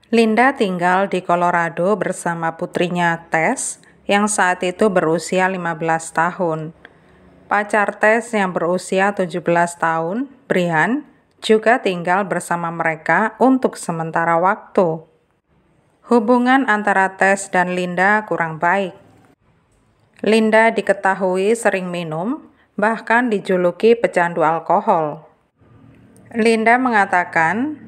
Linda tinggal di Colorado bersama putrinya Tess yang saat itu berusia 15 tahun. Pacar Tess yang berusia 17 tahun, Brian, juga tinggal bersama mereka untuk sementara waktu. Hubungan antara Tess dan Linda kurang baik. Linda diketahui sering minum, bahkan dijuluki pecandu alkohol. Linda mengatakan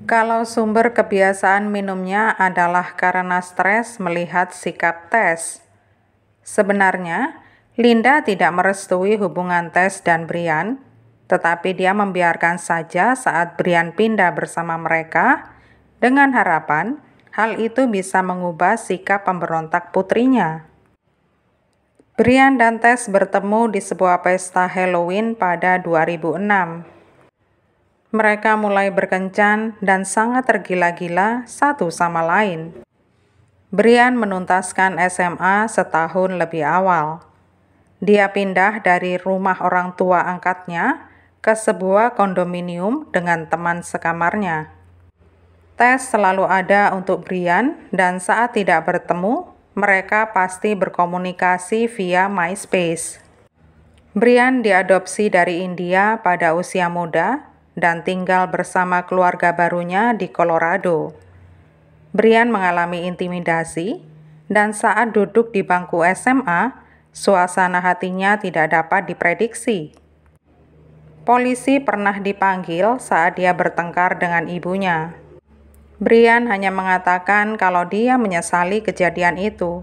kalau sumber kebiasaan minumnya adalah karena stres melihat sikap Tess. Sebenarnya, Linda tidak merestui hubungan Tess dan Brian, tetapi dia membiarkan saja saat Brian pindah bersama mereka dengan harapan hal itu bisa mengubah sikap pemberontak putrinya. Brian dan Tess bertemu di sebuah pesta Halloween pada 2006. Mereka mulai berkencan dan sangat tergila-gila satu sama lain. Brian menuntaskan SMA setahun lebih awal. Dia pindah dari rumah orang tua angkatnya ke sebuah kondominium dengan teman sekamarnya. Tess selalu ada untuk Brian dan saat tidak bertemu, mereka pasti berkomunikasi via MySpace. Brian diadopsi dari India pada usia muda dan tinggal bersama keluarga barunya di Colorado. Brian mengalami intimidasi, dan saat duduk di bangku SMA, suasana hatinya tidak dapat diprediksi. Polisi pernah dipanggil saat dia bertengkar dengan ibunya. Brian hanya mengatakan kalau dia menyesali kejadian itu.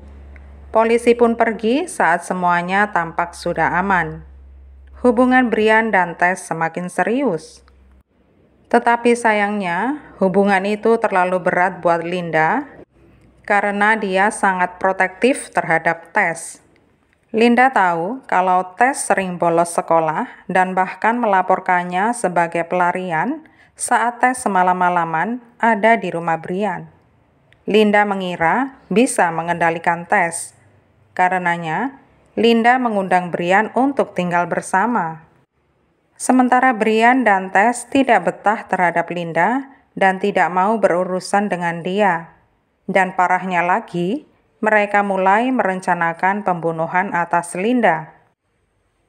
Polisi pun pergi saat semuanya tampak sudah aman. Hubungan Brian dan Tess semakin serius. Tetapi sayangnya, hubungan itu terlalu berat buat Linda karena dia sangat protektif terhadap Tess. Linda tahu kalau Tess sering bolos sekolah dan bahkan melaporkannya sebagai pelarian saat Tess semalam-malaman ada di rumah Brian. Linda mengira bisa mengendalikan Tess. Karenanya, Linda mengundang Brian untuk tinggal bersama. Sementara Brian dan Tess tidak betah terhadap Linda dan tidak mau berurusan dengan dia. Dan parahnya lagi, mereka mulai merencanakan pembunuhan atas Linda.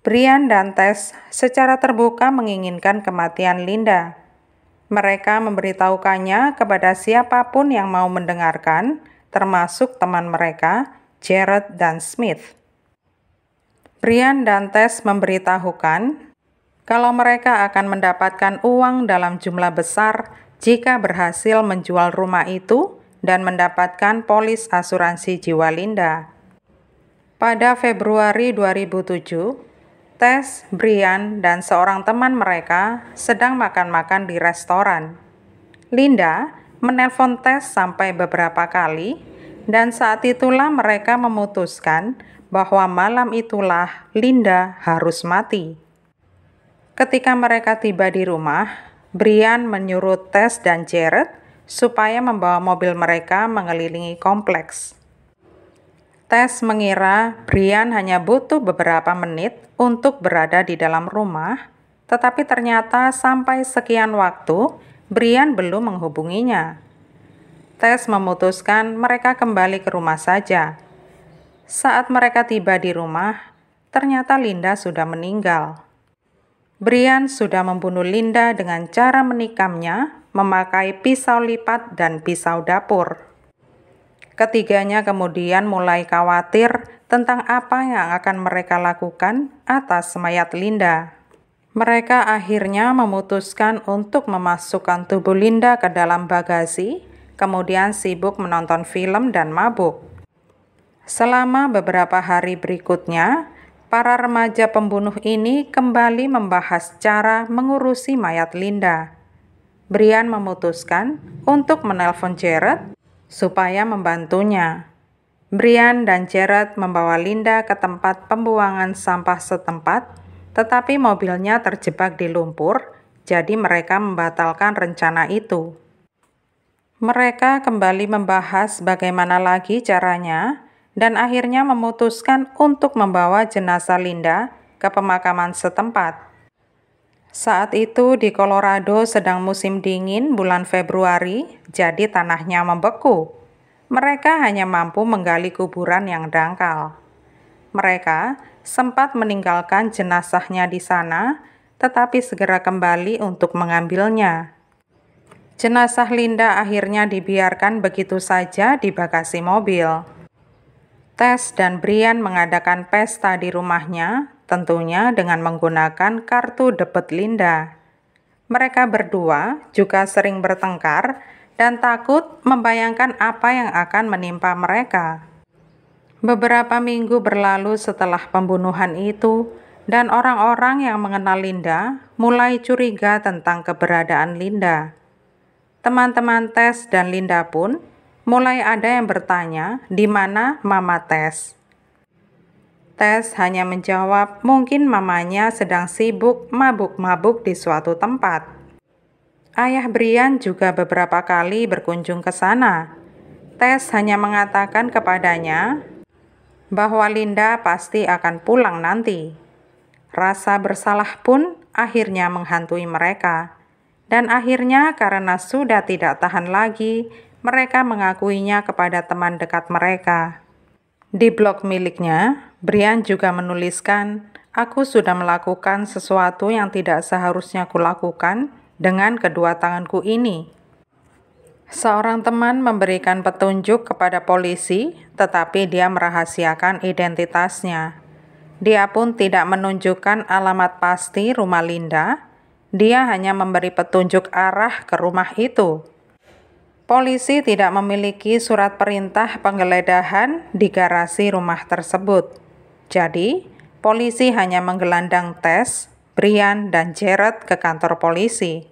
Brian dan Tess secara terbuka menginginkan kematian Linda. Mereka memberitahukannya kepada siapapun yang mau mendengarkan, termasuk teman mereka, Jared dan Smith. Brian dan Tess memberitahukan kalau mereka akan mendapatkan uang dalam jumlah besar jika berhasil menjual rumah itu dan mendapatkan polis asuransi jiwa Linda. Pada Februari 2007, Tess, Brian, dan seorang teman mereka sedang makan-makan di restoran. Linda menelpon Tess sampai beberapa kali, dan saat itulah mereka memutuskan bahwa malam itulah Linda harus mati. Ketika mereka tiba di rumah, Brian menyuruh Tess dan Jared supaya membawa mobil mereka mengelilingi kompleks. Tess mengira Brian hanya butuh beberapa menit untuk berada di dalam rumah, tetapi ternyata sampai sekian waktu, Brian belum menghubunginya. Tess memutuskan mereka kembali ke rumah saja. Saat mereka tiba di rumah, ternyata Linda sudah meninggal. Brian sudah membunuh Linda dengan cara menikamnya, memakai pisau lipat dan pisau dapur. Ketiganya kemudian mulai khawatir tentang apa yang akan mereka lakukan atas mayat Linda. Mereka akhirnya memutuskan untuk memasukkan tubuh Linda ke dalam bagasi, kemudian sibuk menonton film dan mabuk. Selama beberapa hari berikutnya, para remaja pembunuh ini kembali membahas cara mengurusi mayat Linda. Brian memutuskan untuk menelpon Jared supaya membantunya. Brian dan Jared membawa Linda ke tempat pembuangan sampah setempat, tetapi mobilnya terjebak di lumpur, jadi mereka membatalkan rencana itu. Mereka kembali membahas bagaimana lagi caranya, dan akhirnya memutuskan untuk membawa jenazah Linda ke pemakaman setempat. Saat itu di Colorado sedang musim dingin bulan Februari, jadi tanahnya membeku. Mereka hanya mampu menggali kuburan yang dangkal. Mereka sempat meninggalkan jenazahnya di sana, tetapi segera kembali untuk mengambilnya. Jenazah Linda akhirnya dibiarkan begitu saja di bagasi mobil. Tess dan Brian mengadakan pesta di rumahnya, tentunya dengan menggunakan kartu debit Linda. Mereka berdua juga sering bertengkar dan takut membayangkan apa yang akan menimpa mereka. Beberapa minggu berlalu setelah pembunuhan itu, dan orang-orang yang mengenal Linda mulai curiga tentang keberadaan Linda. Teman-teman Tess dan Linda pun mulai ada yang bertanya di mana Mama Tess. Tess hanya menjawab mungkin mamanya sedang sibuk mabuk-mabuk di suatu tempat. Ayah Brian juga beberapa kali berkunjung ke sana. Tess hanya mengatakan kepadanya bahwa Linda pasti akan pulang nanti. Rasa bersalah pun akhirnya menghantui mereka. Dan akhirnya karena sudah tidak tahan lagi, mereka mengakuinya kepada teman dekat mereka. Di blog miliknya, Brian juga menuliskan, "Aku sudah melakukan sesuatu yang tidak seharusnya kulakukan dengan kedua tanganku ini." Seorang teman memberikan petunjuk kepada polisi, tetapi dia merahasiakan identitasnya. Dia pun tidak menunjukkan alamat pasti rumah Linda. Dia hanya memberi petunjuk arah ke rumah itu. Polisi tidak memiliki surat perintah penggeledahan di garasi rumah tersebut. Jadi, polisi hanya menggelandang Tess, Brian, dan Jared ke kantor polisi.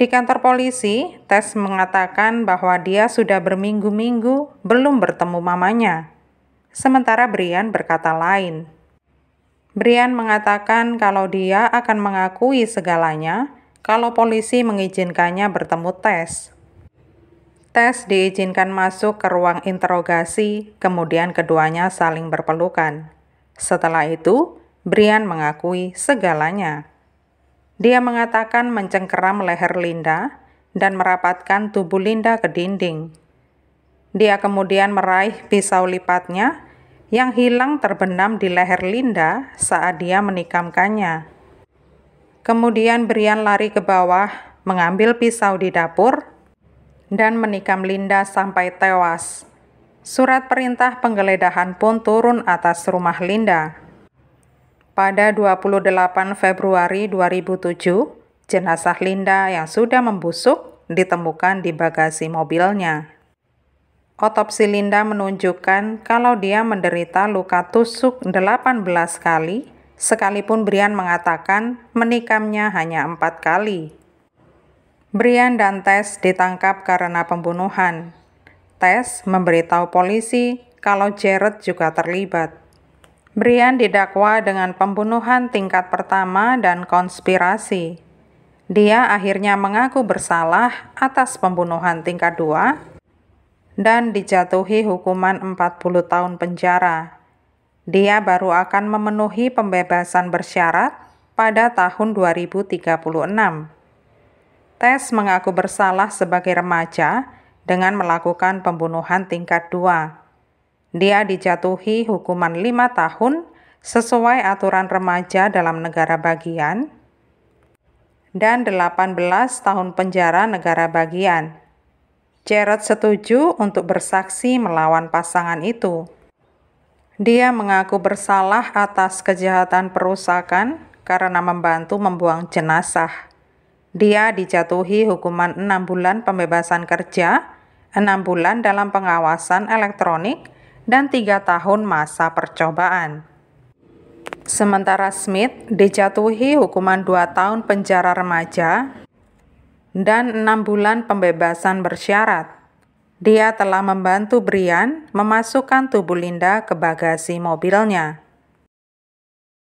Di kantor polisi, Tess mengatakan bahwa dia sudah berminggu-minggu belum bertemu mamanya. Sementara Brian berkata lain. Brian mengatakan kalau dia akan mengakui segalanya kalau polisi mengizinkannya bertemu Tess. Tess diizinkan masuk ke ruang interogasi, kemudian keduanya saling berpelukan. Setelah itu, Brian mengakui segalanya. Dia mengatakan mencengkeram leher Linda dan merapatkan tubuh Linda ke dinding. Dia kemudian meraih pisau lipatnya yang hilang terbenam di leher Linda saat dia menikamkannya. Kemudian Brian lari ke bawah, mengambil pisau di dapur, dan menikam Linda sampai tewas. Surat perintah penggeledahan pun turun atas rumah Linda. Pada 28 Februari 2007, jenazah Linda yang sudah membusuk ditemukan di bagasi mobilnya. Otopsi Linda menunjukkan kalau dia menderita luka tusuk 18 kali, sekalipun Brian mengatakan menikamnya hanya 4 kali. Brian dan Tess ditangkap karena pembunuhan. Tess memberitahu polisi kalau Jared juga terlibat. Brian didakwa dengan pembunuhan tingkat pertama dan konspirasi. Dia akhirnya mengaku bersalah atas pembunuhan tingkat 2 dan dijatuhi hukuman 40 tahun penjara. Dia baru akan memenuhi pembebasan bersyarat pada tahun 2036. Tess mengaku bersalah sebagai remaja dengan melakukan pembunuhan tingkat 2. Dia dijatuhi hukuman 5 tahun sesuai aturan remaja dalam negara bagian dan 18 tahun penjara negara bagian. Jared setuju untuk bersaksi melawan pasangan itu. Dia mengaku bersalah atas kejahatan perusakan karena membantu membuang jenazah. Dia dijatuhi hukuman 6 bulan pembebasan kerja, 6 bulan dalam pengawasan elektronik, dan 3 tahun masa percobaan. Sementara Smith dijatuhi hukuman 2 tahun penjara remaja dan 6 bulan pembebasan bersyarat. Dia telah membantu Brian memasukkan tubuh Linda ke bagasi mobilnya.